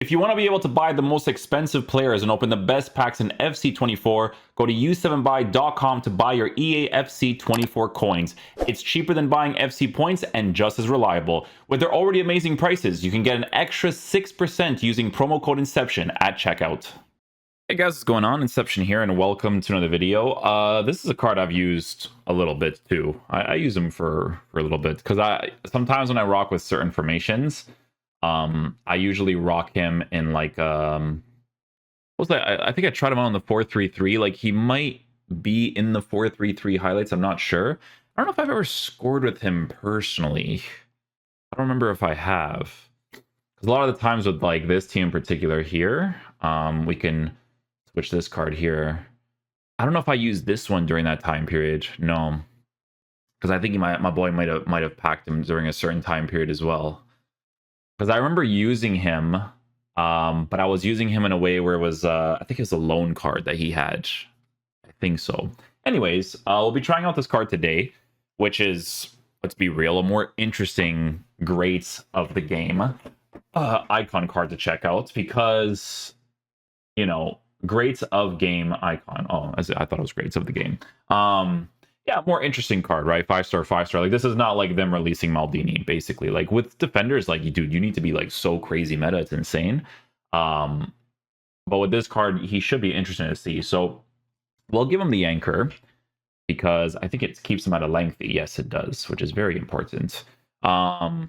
If you want to be able to buy the most expensive players and open the best packs in FC24, go to u7buy.com to buy your EA FC24 coins. It's cheaper than buying FC points and just as reliable. With their already amazing prices, you can get an extra 6% using promo code Inception at checkout. Hey guys, what's going on? Inception here, and welcome to another video. This is a card I've used a little bit too. I use him for a little bit because sometimes when I rock with certain formations, I usually rock him in like what was that? I think I tried him out on the 4-3-3. Like he might be in the 4-3-3 highlights. I'm not sure. I don't know if I've ever scored with him personally. I don't remember if I have. Because a lot of the times with like this team in particular here, we can switch this card here. I don't know if I used this one during that time period. No, because I think my boy might have packed him during a certain time period as well. Because I remember using him, but I was using him in a way where it was I think it was a loan card that he had. I think so. Anyways, we'll be trying out this card today, which is, let's be real, a more interesting greats of the game icon card to check out, because you know, greats of game icon. Oh, I thought it was greats of the game. Yeah, more interesting card, right? 5-star, 5-star. Like, this is not like them releasing Maldini, basically. Like, with defenders, like, dude, you need to be, like, so crazy meta. It's insane. But with this card, he should be interesting to see. So, we'll give him the anchor, because I think it keeps him at a lengthy. Yes, it does, which is very important. Yeah,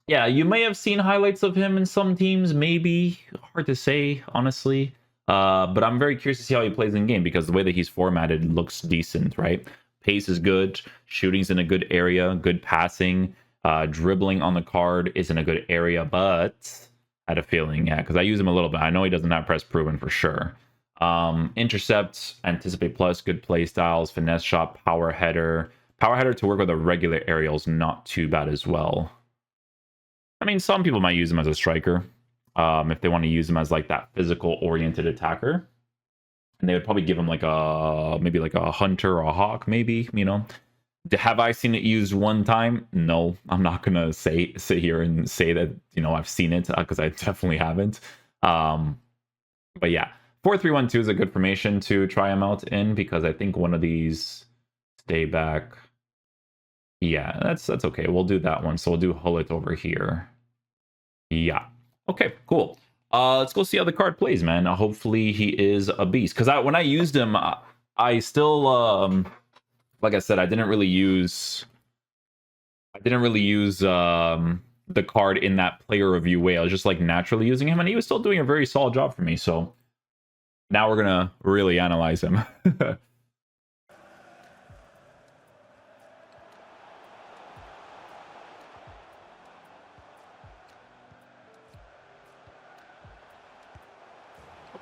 you may have seen highlights of him in some teams, maybe. Hard to say, honestly. But I'm very curious to see how he plays in game, because the way that he's formatted looks decent, right? Pace is good, shooting's in a good area, good passing, dribbling on the card is in a good area, but I had a feeling, yeah, because I use him a little bit. I know he doesn't have press proven for sure. Intercept, anticipate plus, good play styles, finesse shot, power header. Power header to work with a regular aerial is not too bad as well. I mean, some people might use him as a striker. If they want to use him as like that physical oriented attacker, and they would probably give him like maybe like a hunter or a hawk, maybe, you know. Have I seen it used one time? No, I'm not gonna sit here and say that, you know, I've seen it, because I definitely haven't. But yeah, 4-3-1-2 is a good formation to try him out in, because I think one of these stay back. Yeah, that's okay. We'll do that one. So we'll do GULLIT over here. Yeah. Okay, cool. Let's go see how the card plays, man. Hopefully he is a beast. Because when I used him, I still, like I said, I didn't really use the card in that player review way. I was just like naturally using him, and he was still doing a very solid job for me. So now we're gonna really analyze him.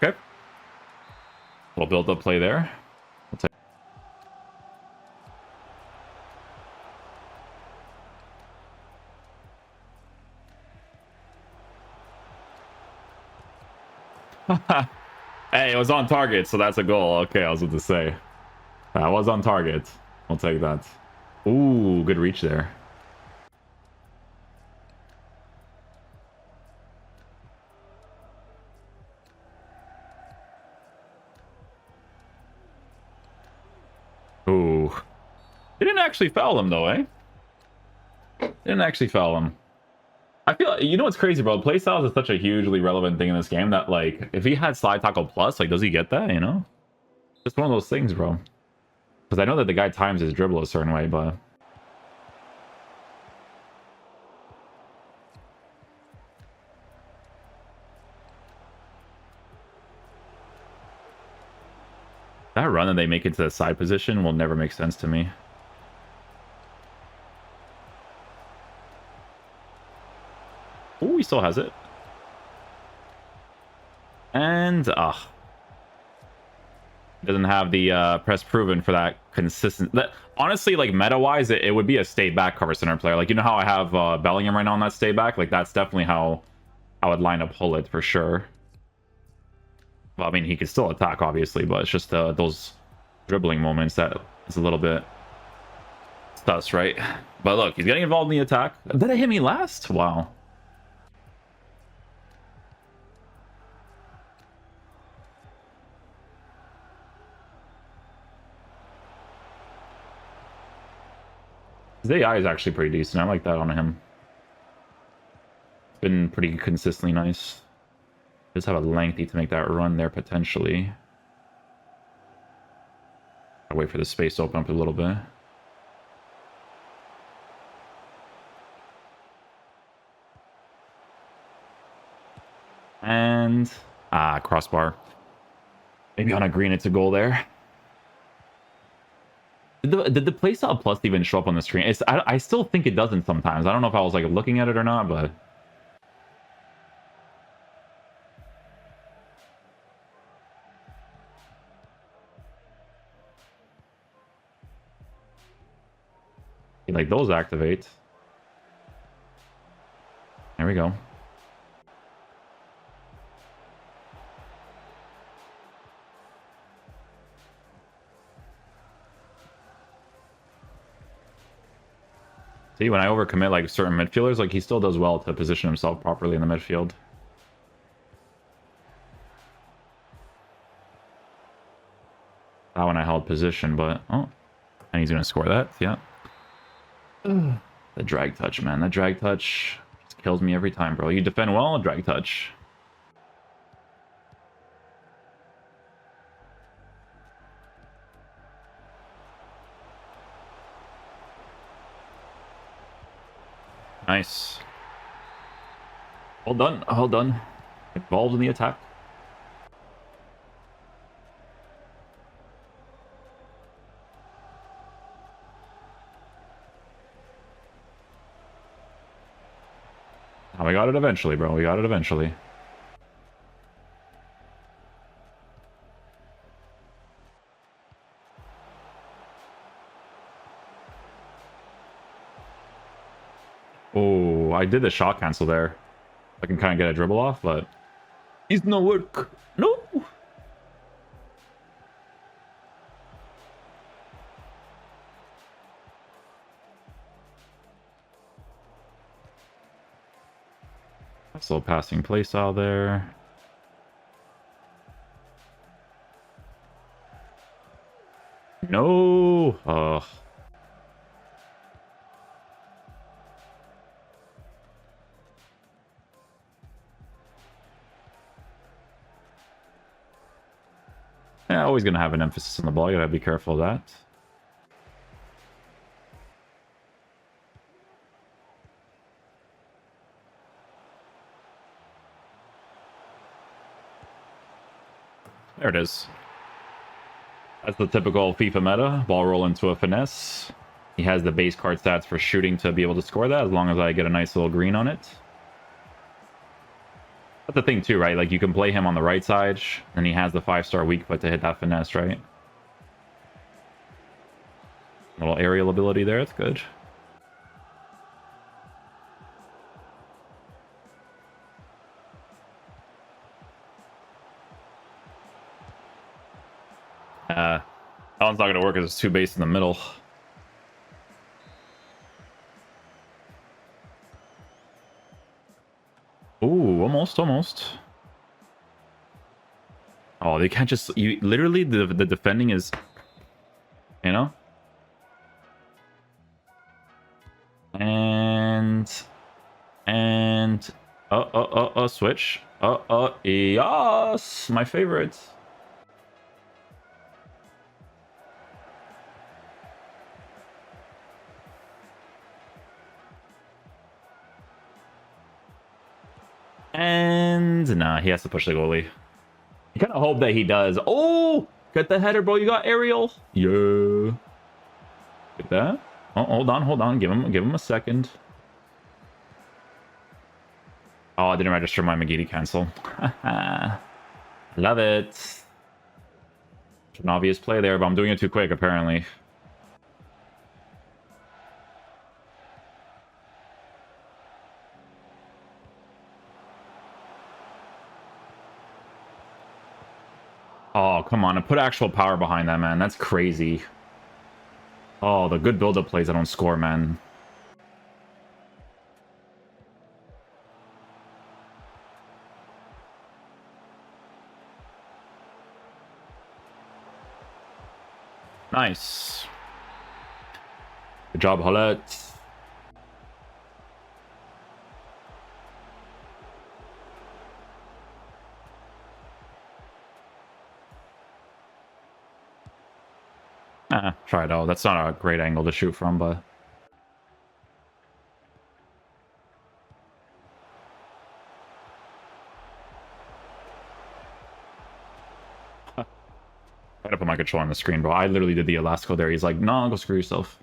Okay. We'll build up play there. Hey, it was on target, so that's a goal. Okay, I was about to say. That was on target. I'll take that. Ooh, good reach there. Ooh. They didn't actually foul him, though, eh? Didn't actually foul him. I feel, you know what's crazy, bro? Playstyles is such a hugely relevant thing in this game that, like, if he had slide tackle plus, like, does he get that, you know? Just one of those things, bro. Because I know that the guy times his dribble a certain way, but... that run that they make into the side position will never make sense to me. Oh, he still has it. And doesn't have the press proven for that consistent. That honestly, like meta wise, it would be a stay back cover center player. Like, you know how I have Bellingham right now on that stay back. Like, that's definitely how I would line up GULLIT for sure. Well, I mean, he could still attack, obviously, but it's just those dribbling moments that is a little bit sus, right? But look, he's getting involved in the attack. Did it hit me last? Wow. His AI is actually pretty decent. I like that on him. It's been pretty consistently nice. Just have a lengthy to make that run there potentially. I'll wait for the space to open up a little bit. And crossbar. Maybe on a green it's a goal there. Did the playstyle plus even show up on the screen? I still think it doesn't sometimes. I don't know if I was like looking at it or not, but like those activate. There we go. See, when I overcommit like certain midfielders, like he still does well to position himself properly in the midfield. That one I held position, but oh, and he's gonna score that. Yeah. The drag touch, man. That drag touch just kills me every time, bro. You defend well, drag touch. Nice. Well done. Well done. Involved in the attack. Oh, we got it eventually, bro. We got it eventually. Oh, I did the shot cancel there. I can kind of get a dribble off, but it's no work. No. Nice little passing play style there. No. Ugh. Yeah, always gonna have an emphasis on the ball. You gotta be careful of that. There it is. That's the typical FIFA meta. Ball roll into a finesse. He has the base card stats for shooting to be able to score that, as long as I get a nice little green on it. That's the thing too, right? Like you can play him on the right side, and he has the 5-star weak foot to hit that finesse, right? Little aerial ability there, it's good. That one's not going to work because it's too base in the middle. Ooh, almost. Oh, they can't just... You literally, the defending is... You know? And... Switch. Yes! My favorite. And nah, he has to push the goalie. You kind of hope that he does. Oh, get the header, bro. You got aerial. Yeah. Get that. Oh, hold on. Give him a second. Oh, I didn't register my McGeady cancel. Love it. An obvious play there, but I'm doing it too quick, apparently. Oh, come on. Put actual power behind that, man. That's crazy. Oh, the good build-up plays I don't score, man. Nice. Good job, Gullit. Try it out. That's not a great angle to shoot from, but... I gotta put my controller on the screen, bro. I literally did the elastico there. He's like, no, go screw yourself.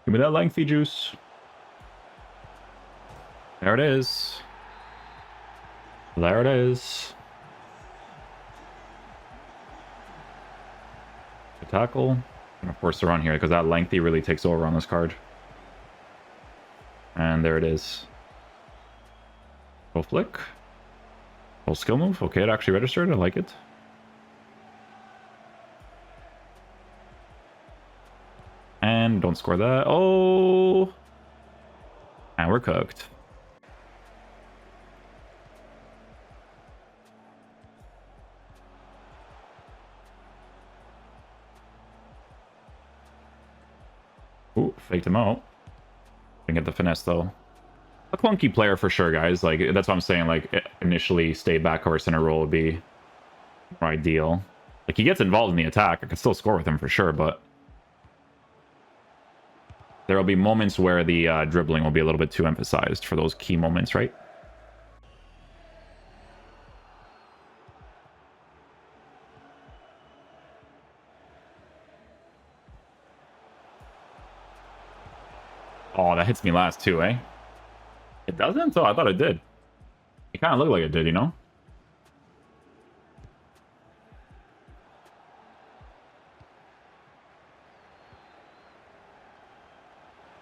Give me that lengthy juice. There it is. There it is. The tackle. I'm gonna force the run here because that lengthy really takes over on this card. And there it is. Full flick. Full skill move. Okay, it actually registered. I like it. And don't score that. Oh! And we're cooked. Ooh, faked him out. Didn't get the finesse, though. A clunky player for sure, guys. Like, that's what I'm saying. Like, initially, stay back cover center role would be more ideal. Like, he gets involved in the attack. I can still score with him for sure, but... there will be moments where the dribbling will be a little bit too emphasized for those key moments, right? Oh, that hits me last too, eh? It doesn't? Oh, I thought it did. It kind of looked like it did, you know?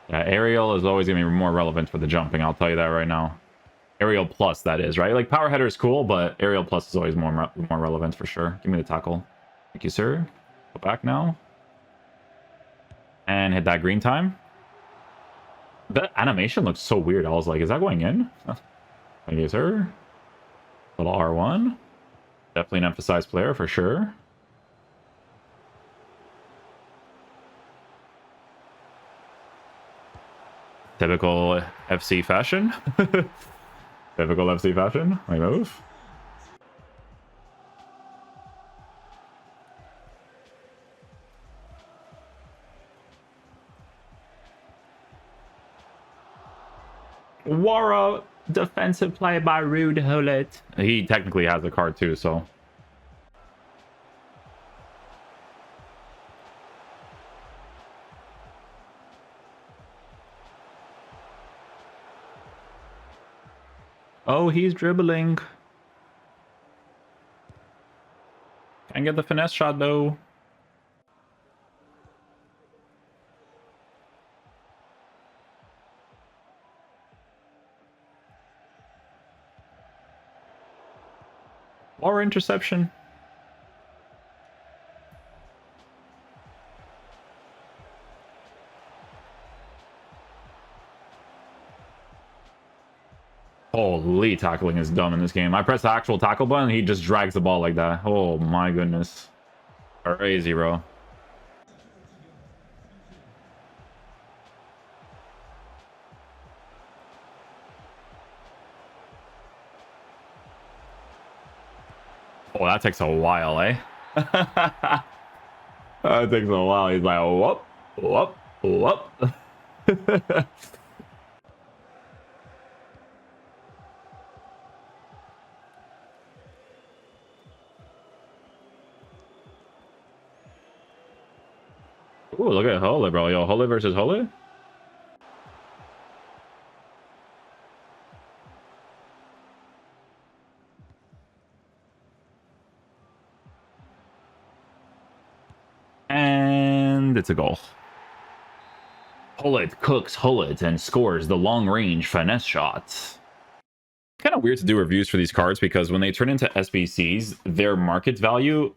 Yeah, aerial is always going to be more relevant for the jumping, I'll tell you that right now. Aerial plus, that is, right? Like, power header is cool, but aerial plus is always more relevant for sure. Give me the tackle. Thank you, sir. Go back now. And hit that green time. That animation looks so weird. I was like, is that going in? Thank you, sir. Little R1. Definitely an emphasized player for sure. Typical FC fashion. Typical FC fashion. My move. Wara, defensive play by Rude Gullit. He technically has a card too, so... oh, he's dribbling. Can't get the finesse shot, though. Or interception. Holy, tackling is dumb in this game. I press the actual tackle button, he just drags the ball like that. Oh my goodness. Crazy, bro. Oh, that takes a while, eh? That takes a while. He's like, whoop, whoop, whoop. Ooh, look at Hole, bro. Yo, Hole versus Hole. And it's a goal. Gullit cooks Gullit and scores the long-range finesse shots. Kind of weird to do reviews for these cards because when they turn into SBCs, their market value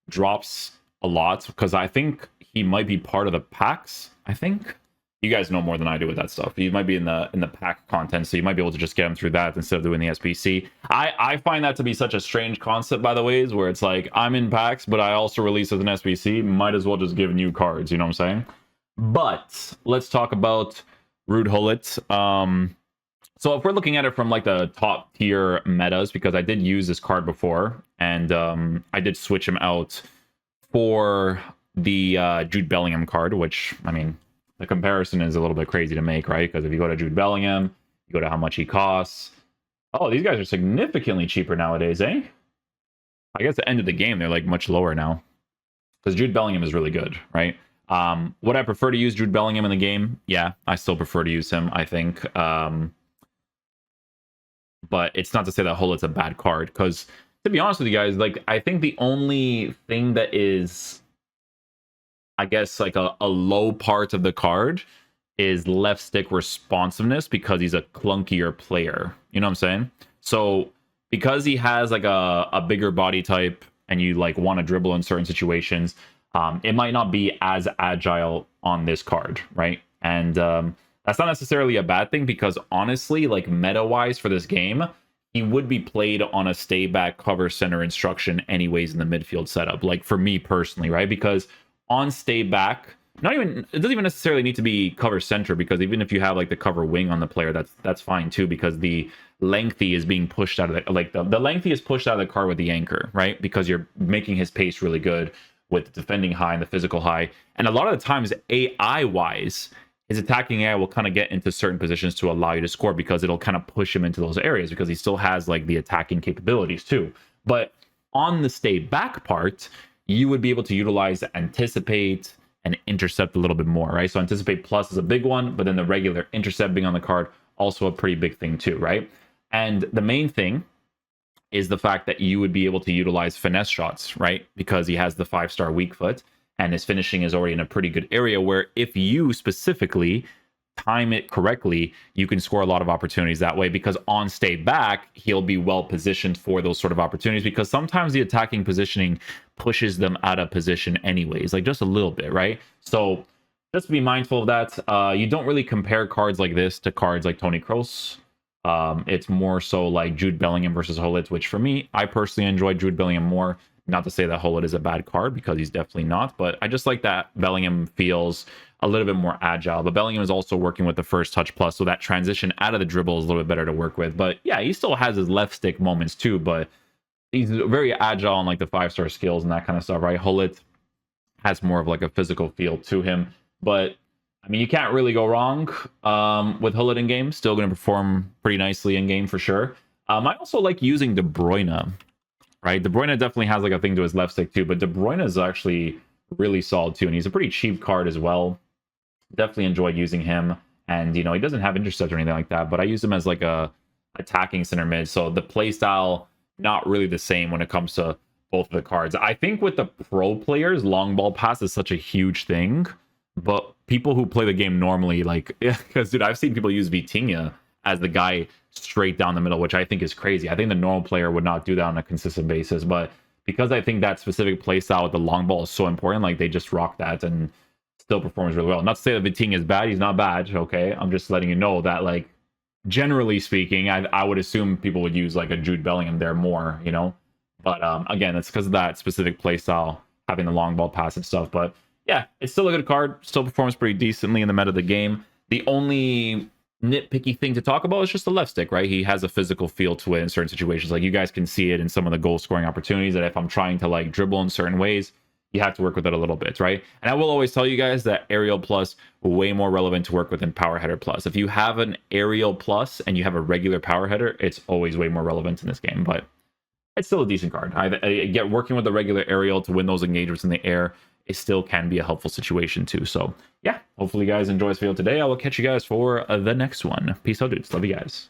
drops a lot because I think he might be part of the packs, I think. you guys know more than I do with that stuff. You might be in the pack content, so you might be able to just get them through that instead of doing the SBC. I find that to be such a strange concept, by the way, is where it's like, I'm in packs, but I also release as an SBC. Might as well just give new cards, you know what I'm saying? But let's talk about Rude Gullit. So if we're looking at it from like the top tier metas, because I did use this card before, and I did switch him out for the Jude Bellingham card, which, I mean, the comparison is a little bit crazy to make, right? Because if you go to Jude Bellingham, you go to how much he costs. Oh, these guys are significantly cheaper nowadays, eh? I guess at the end of the game, they're like much lower now. Because Jude Bellingham is really good, right? Would I prefer to use Jude Bellingham in the game? Yeah, I still prefer to use him, I think. But it's not to say that Gullit's a bad card, because to be honest with you guys, like, I think the only thing that is, I guess, like a low part of the card is left stick responsiveness, because he's a clunkier player. You know what I'm saying? So because he has like a bigger body type and you like want to dribble in certain situations, it might not be as agile on this card, right? And that's not necessarily a bad thing, because honestly, like meta wise for this game, he would be played on a stay back cover center instruction anyways in the midfield setup, like for me personally, right? Because on stay back, it doesn't even necessarily need to be cover center, because even if you have like the cover wing on the player, that's fine too, because the lengthy is being pushed out of the, like the lengthy is pushed out of the card with the anchor, right? Because you're making his pace really good with the defending high and the physical high. And a lot of the times AI wise, his attacking AI will kind of get into certain positions to allow you to score, because it'll kind of push him into those areas, because he still has like the attacking capabilities too. But on the stay back part, you would be able to utilize anticipate and intercept a little bit more, right? So anticipate plus is a big one, but then the regular intercept being on the card, also a pretty big thing too, right? And the main thing is the fact that you would be able to utilize finesse shots, right? Because he has the 5-star weak foot, and his finishing is already in a pretty good area where if you specifically time it correctly, you can score a lot of opportunities that way, because on stay back, he'll be well positioned for those sort of opportunities, because sometimes the attacking positioning pushes them out of position anyways, like just a little bit, right? So just be mindful of that. You don't really compare cards like this to cards like Toni Kroos. It's more so like Jude Bellingham versus Gullit, which for me, I personally enjoy Jude Bellingham more. Not to say that Gullit is a bad card, because he's definitely not, but I just like that Bellingham feels a little bit more agile. But Bellingham is also working with the first touch plus, so that transition out of the dribble is a little bit better to work with. But yeah, he still has his left stick moments too, but he's very agile on like the 5-star skills and that kind of stuff, right? Gullit has more of like a physical feel to him, but I mean, you can't really go wrong with Gullit in game. Still going to perform pretty nicely in game for sure. I also like using De Bruyne, right? De Bruyne definitely has like a thing to his left stick too, but De Bruyne is actually really solid too, and he's a pretty cheap card as well. Definitely enjoyed using him, and you know, he doesn't have intercept or anything like that, but I use him as like a attacking center mid, so the play style not really the same when it comes to both of the cards. I think with the pro players, long ball pass is such a huge thing, but people who play the game normally, like, because dude, I've seen people use Vitinha as the guy straight down the middle, which I think is crazy. I think the normal player would not do that on a consistent basis, but because I think that specific play style with the long ball is so important, like they just rock that and still performs really well. Not to say that Vitinha is bad, he's not bad, okay? I'm just letting you know that, like, generally speaking, I would assume people would use like a Jude Bellingham there more, you know? But again, it's because of that specific play style, having the long ball pass and stuff. But yeah, it's still a good card, still performs pretty decently in the meta of the game. The only nitpicky thing to talk about is just the left stick, right? He has a physical feel to it in certain situations. Like, you guys can see it in some of the goal scoring opportunities, that if I'm trying to like dribble in certain ways, you have to work with it a little bit, right? And I will always tell you guys that aerial plus way more relevant to work with than power header plus. If you have an aerial plus and you have a regular power header, it's always way more relevant in this game, but it's still a decent card. I get working with the regular aerial to win those engagements in the air. It still can be a helpful situation too. So yeah, hopefully you guys enjoy this video today. I will catch you guys for the next one. Peace out, dudes. Love you guys.